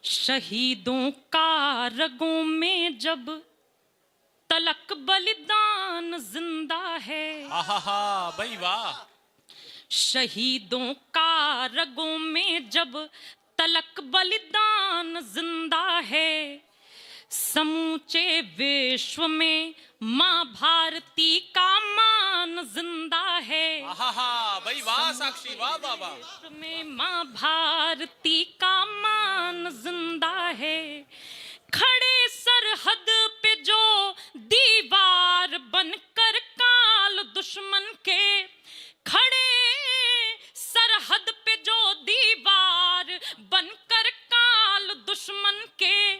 शहीदों का रगों में जब तलक बलिदान जिंदा है। आहा भाई वाह। शहीदों का रगों में जब तलक बलिदान जिंदा है, समूचे विश्व में माँ भारती का मान जिंदा है। आहा भाई वाह साक्षी, वाह वाह वाह। विश्व में माँ भारती का मान जिंदा है। खड़े सरहद पे जो दीवार बनकर काल दुश्मन के, खड़े सरहद पे जो दीवार बनकर काल दुश्मन के,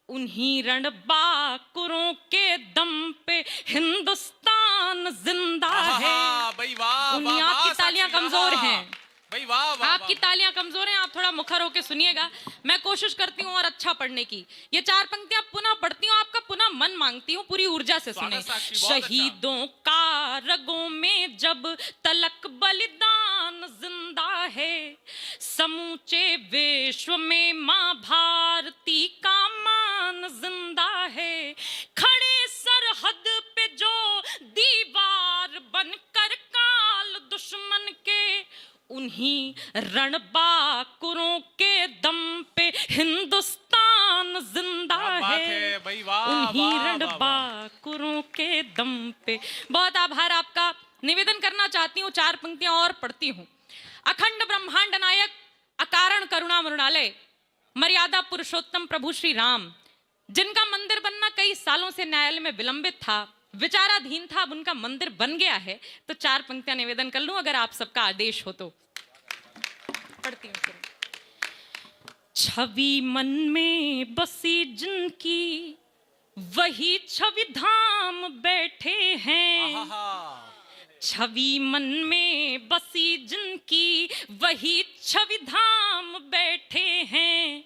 उन्हीं रणबांकुरों के दम पे हिंदुस्तान जिंदा है। भाई वाह। उन्हीं आपकी तालियां कमजोर हैं भाई वाह वाह। आपकी तालियां कमजोर हैं। आप थोड़ा मुखर होकर सुनिएगा। मैं कोशिश करती हूँ और अच्छा पढ़ने की। ये चार पंक्तियां पुनः पढ़ती हूँ, आपका पुनः मन मांगती हूँ, पूरी ऊर्जा से सुने। शहीदों का रगों में जब तलक बलिदान जिंदा है, समूचे विश्व में माँ भारती का मान जिंदा है। खड़े सरहद पे जो दीवार बनकर काल दुश्मन के, उन्हीं रणबांकुरों के दम पे हिंदुस्तान जिंदा है। उन्हीं रणबांकुरों के दम पे। बहुत आभार आपका। निवेदन करना चाहती हूँ, चार पंक्तियां और पढ़ती हूँ। अखंड ब्रह्मांड नायक अकारण करुणा मृणालय मर्यादा पुरुषोत्तम प्रभु श्री राम, जिनका मंदिर बनना कई सालों से न्यायालय में विलंबित था, विचाराधीन था, अब उनका मंदिर बन गया है। तो चार पंक्तियां निवेदन कर लूं अगर आप सबका आदेश हो तो। पढ़ती हूं। छवि मन में बसी जिनकी, वही छवि धाम बैठे हैं। छवि मन में बसी जिनकी, वही छवि धाम बैठे हैं।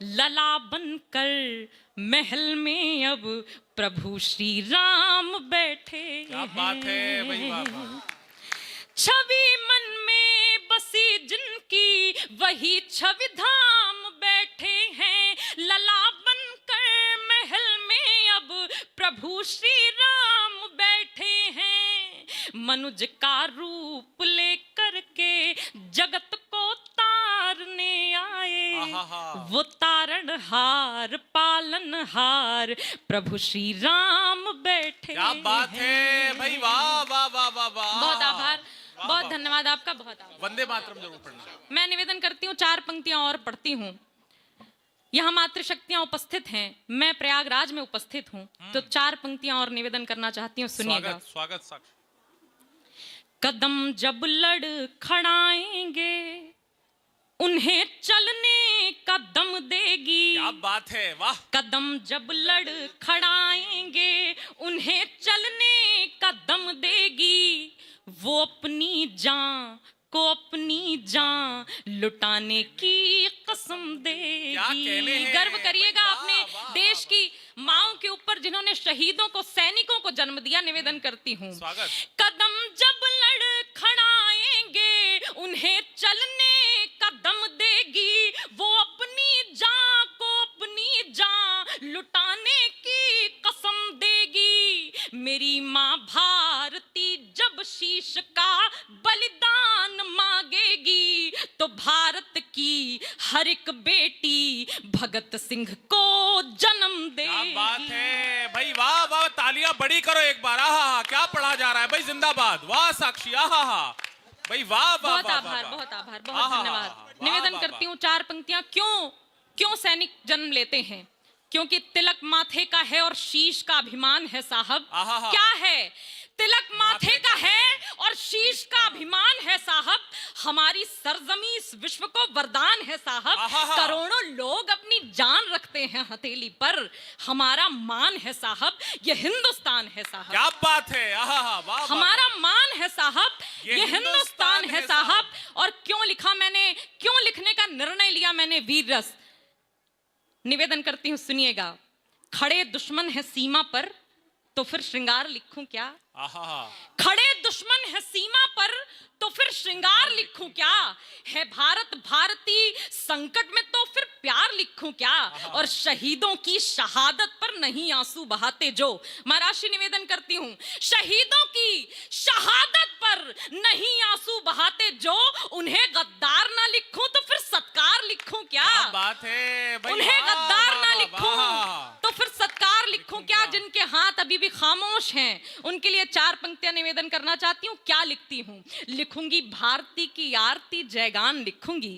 लला बनकर महल में अब प्रभु श्री राम बैठे हैं। क्या बात है भाई वाह वाह। छवि मन में बसी जिनकी, वही छवि धाम बैठे हैं। लला बनकर महल में अब प्रभु श्री राम बैठे हैं। मनुज का रूप लेकर के जगत को तारने आए, वो तारणहार पालनहार प्रभु श्री राम बैठे। क्या बात है भाई वाह वाह वाह वाह वाह। बहुत आभार, बहुत धन्यवाद आपका, बहुत आभार। वंदे मातरम जरूर पढ़ना। मैं निवेदन करती हूँ, चार पंक्तियां और पढ़ती हूँ। यहाँ मातृशक्तियां उपस्थित हैं, मैं प्रयागराज में उपस्थित हूँ, तो चार पंक्तियां और निवेदन करना चाहती हूँ, सुनिएगा। स्वागत स्वागत साक्षी। कदम जब लड़ खड़ाएंगे, उन्हें चलने का दम देगी। क्या बात है वाह। कदम जब लड़ खड़ाएंगे, उन्हें चलने का दम देगी। वो अपनी जान को अपनी जान लुटाने की कसम देगी। गर्व करिएगा अपने देश की माओं के ऊपर, जिन्होंने शहीदों को, सैनिकों को जन्म दिया। निवेदन करती हूँ। कदम जब लड़ खड़ाएंगे, उन्हें चलने का दम देगी। वो अपनी जान को अपनी जान लुटाने की कसम देगी। मेरी माँ भारती जब शीश का बलिदान मांगेगी, तो भारत की हर एक बेटी भगत सिंह को जन्म देगी। क्या बात है भाई वाह वाह। तालियां बड़ी करो एक बार। आहा क्या पढ़ा जा रहा है भाई, जिंदाबाद। वाह साक्षी। आहा भाई वाह वाह। बहुत आभार, बहुत आभार, बहुत धन्यवाद। निवेदन करती हूँ, चार पंक्तियां। क्यों सैनिक जन्म लेते हैं? क्योंकि तिलक माथे का है और शीश का अभिमान है साहब। क्या है? तिलक माथे का है और शीश का अभिमान है साहब। हमारी सरजमी इस विश्व को वरदान है साहब। करोड़ों लोग अपनी जान रखते हैं हथेली पर, हमारा मान है साहब। ये हिंदुस्तान है साहब। क्या बात है। हमारा मान है साहब, ये हिंदुस्तान है साहब। और क्यों लिखा मैंने, क्यों लिखने का निर्णय लिया मैंने वीर रस? निवेदन करती हूँ, सुनिएगा। खड़े दुश्मन है सीमा पर, तो फिर श्रृंगार लिखूं क्या? खड़े दुश्मन है सीमा पर, तो फिर श्रृंगार लिखूं क्या? है भारत भारती संकट में, तो फिर प्यार लिखूं लिखूं क्या, और शहीदों की शहादत पर नहीं आंसू बहाते जो। मैं राशि निवेदन करती हूं, शहीदों की शहादत पर नहीं आंसू बहाते जो, उन्हें गद्दार ना लिखूं तो फिर सत्कार लिखूं क्या। क्या बात है भाई, उन्हें वाह, गद्दार वाह, ना वाह, लिखूं वाह। तो फिर सत्कार लिखूं क्या। जिनके हाथ अभी भी खामोश हैं, उनके लिए 4 पंक्तियां निवेदन करना चाहती हूं। क्या लिखती हूं? लिखूंगी भारती की आरती जयगान लिखूंगी,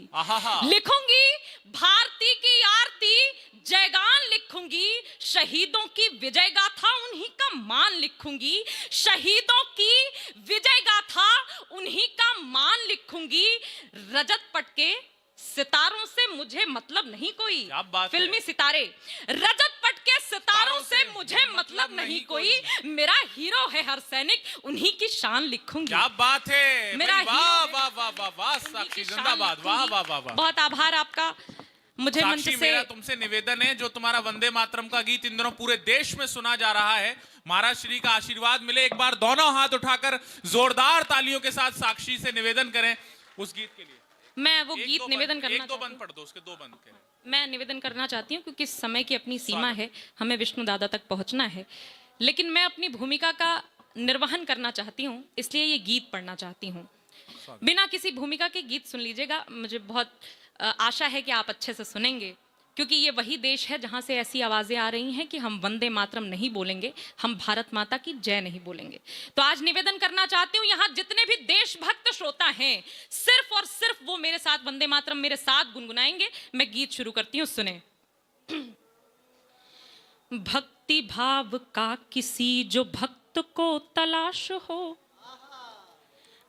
लिखूंगी भारती की आरती जयगान लिखूंगी, शहीदों की विजय गाथा उन्हीं का मान लिखूंगी, शहीदों की विजय गाथा उन्हीं का मान लिखूंगी। रजत पटके सितारों से मुझे मतलब नहीं कोई, क्या बात है। फिल्मी सितारे रजत पट के सितारों से मुझे मतलब नहीं कोई, मेरा हीरो है हर सैनिक उन्हीं की शान लिखूंगी। क्या बात है मेरा भाई, वाह हीरो वाह वाह वाह वाह, उन्हीं साक्षी की शान जिंदाबाद, वाह लिखूंगी। वाह वाह वाह। बहुत आभार आपका। मुझे मंच साक्षी, से मेरा तुमसे निवेदन है, जो तुम्हारा वंदे मातरम का गीत इन दिनों पूरे देश में सुना जा रहा है, महाराज श्री का आशीर्वाद मिले। एक बार दोनों हाथ उठाकर जोरदार तालियों के साथ साक्षी से निवेदन करें उस गीत के लिए। मैं वो गीत निवेदन करना एक दो चाहती बंद हूँ। पढ़ दो, उसके 2 बंद करें। मैं निवेदन करना चाहती हूँ क्योंकि समय की अपनी सीमा है, हमें विष्णु दादा तक पहुंचना है, लेकिन मैं अपनी भूमिका का निर्वहन करना चाहती हूँ, इसलिए ये गीत पढ़ना चाहती हूँ। बिना किसी भूमिका के गीत सुन लीजिएगा, मुझे बहुत आशा है कि आप अच्छे से सुनेंगे, क्योंकि ये वही देश है जहाँ से ऐसी आवाज़ें आ रही हैं कि हम वंदे मातरम नहीं बोलेंगे, हम भारत माता की जय नहीं बोलेंगे। तो आज निवेदन करना चाहती हूँ, यहाँ जितने भी देशभक्त श्रोता हैं, सिर्फ और सिर्फ वो मेरे साथ वंदे मातरम मेरे साथ गुनगुनाएंगे। मैं गीत शुरू करती हूँ, सुने। भक्ति भाव का किसी जो भक्त को तलाश हो,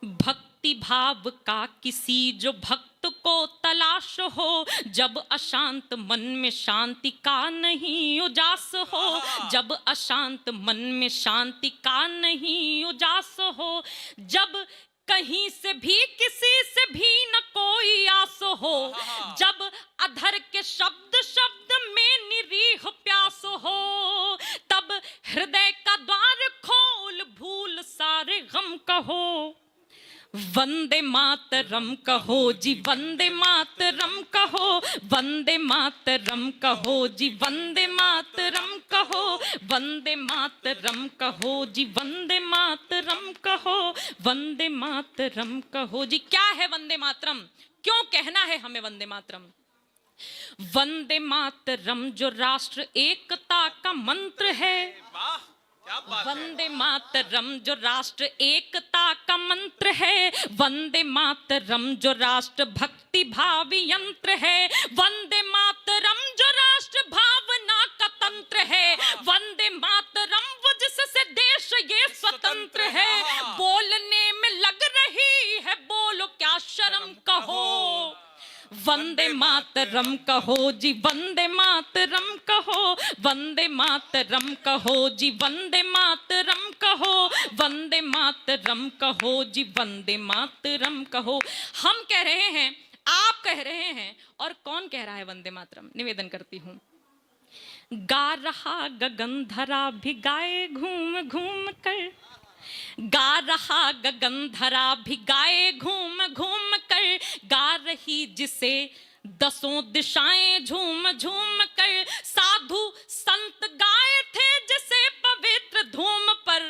भक्ति भाव का किसी जो भक्त को तलाश हो, जब अशांत मन में शांति का नहीं उजास हो, जब अशांत मन में शांति का नहीं उजास हो, जब कहीं से भी किसी से भी न कोई आस हो, जब अधर के शब्द शब्द में निरीह प्यास हो, तब हृदय का द्वार खोल भूल सारे गम कहो, वंदे मातरम कहो जी, वंदे मातरम कहो, वंदे मातरम कहो जी, वंदे मातरम कहो, वंदे मातरम कहो जी, वंदे मातरम कहो, वंदे मातरम कहो जी। क्या है वंदे मातरम, क्यों कहना है हमें वंदे मातरम? वंदे मातरम जो राष्ट्र एकता का मंत्र है, वंदे मातरम जो राष्ट्र एकता का मंत्र है, वंदे मातरम जो राष्ट्र भक्ति भावी यंत्र है, वंदे मातरम जो राष्ट्र भावना का तंत्र है, वंदे मातरम वो जिससे देश ये स्वतंत्र है, बोलने में लग रही है बोलो क्या शर्म कहो, वंदे मातरम कहो जी, वंदे मातरम कहो, वंदे मातरम कहो जी, वंदे मातरम कहो, वंदे मातरम कहो जी, वंदे मातरम कहो। हम कह रहे हैं, आप कह रहे हैं, और कौन कह रहा है वंदे मातरम? निवेदन करती हूँ। गा रहा गगन धरा भी गाए घूम घूम कर, गा रहा गगन धरा भी गाए घूम घूम कर, गा रही जिसे 10 दिशाएं झूम झूम कर, साधु संत गाए थे जिसे पवित्र धूम पर,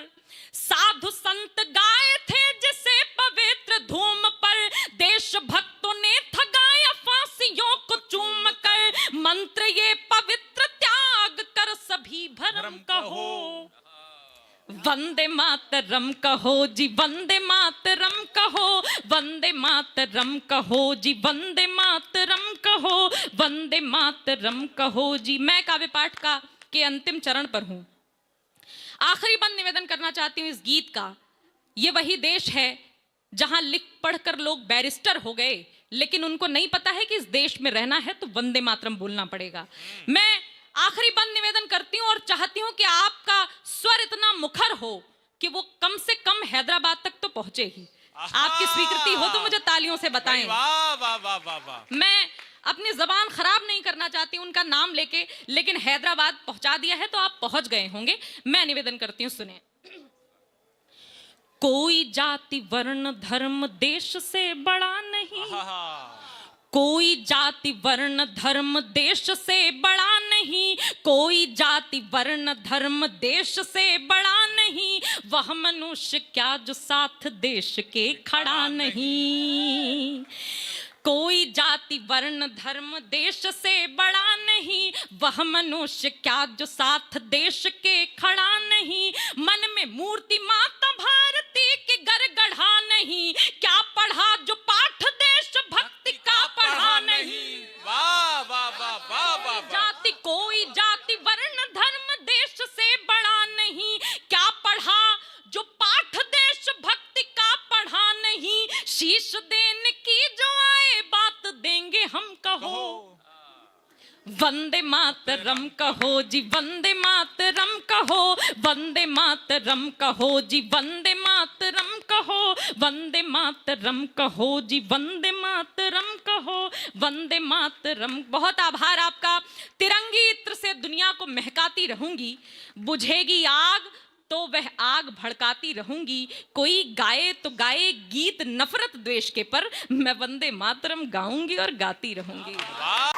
साधु संत गाए थे जिसे पवित्र धूम पर, देश भक्तों ने ठगाया फांसियों को चूम कर, मंत्र ये पवित्र त्याग कर सभी भरम कहो, वंदे मातरम कहो जी, वंदे मातरम कहो, वंदे मातरम कहो जी, वंदे मातरम कहो, वंदे मातरम कहो जी। मैं काव्य पाठ का के अंतिम चरण पर हूं, आखिरी बंद निवेदन करना चाहती हूं इस गीत का। ये वही देश है जहां लिख पढ़कर लोग बैरिस्टर हो गए, लेकिन उनको नहीं पता है कि इस देश में रहना है तो वंदे मातरम बोलना पड़ेगा। मैं आखिरी बंद निवेदन करती हूं और चाहती हूं कि आपका स्वर इतना मुखर हो कि वो कम से कम हैदराबाद तक तो पहुंचे ही। आपकी स्वीकृति हो तो मुझे तालियों से बताएं। वाह वाह वाह वाह वाह। मैं अपनी जबान खराब नहीं करना चाहती उनका नाम लेके, लेकिन हैदराबाद पहुंचा दिया है तो आप पहुंच गए होंगे। मैं निवेदन करती हूं, सुने। कोई जाति वर्ण धर्म देश से बड़ा नहीं, कोई जाति वर्ण धर्म देश से बड़ा नहीं, कोई जाति वर्ण धर्म देश से बड़ा नहीं, वह मनुष्य क्या जो साथ देश के खड़ा नहीं। कोई जाति वर्ण धर्म देश से बड़ा नहीं, वह मनुष्य क्या जो साथ देश के खड़ा नहीं। मन में मूर्ति माता भारती के घर गढ़ा नहीं, क्या पढ़ा जो पाठ देश भक्ति का पढ़ा नहीं। वाह वाह वाह वाह वाह। जाति कोई जाति वर्ण धर्म देश से बड़ा नहीं, क्या पढ़ा जो पाठ देश भक्ति का पढ़ा नहीं। शीश देने की जो आए बात देंगे हम कहो, वंदे मातरम कहो जी, वंदे मातरम कहो, वंदे मातरम कहो जी, वंदे मातरम कहो, वंदे मातरम कहो जी, वंदे मातरम कहो, वंदे मातरम। बहुत आभार आपका। तिरंगी इत्र से दुनिया को महकाती रहूंगी, बुझेगी आग तो वह आग भड़काती रहूंगी। कोई गाए तो गाए गीत नफरत द्वेष के, पर मैं वंदे मातरम गाऊंगी और गाती रहूंगी। वाह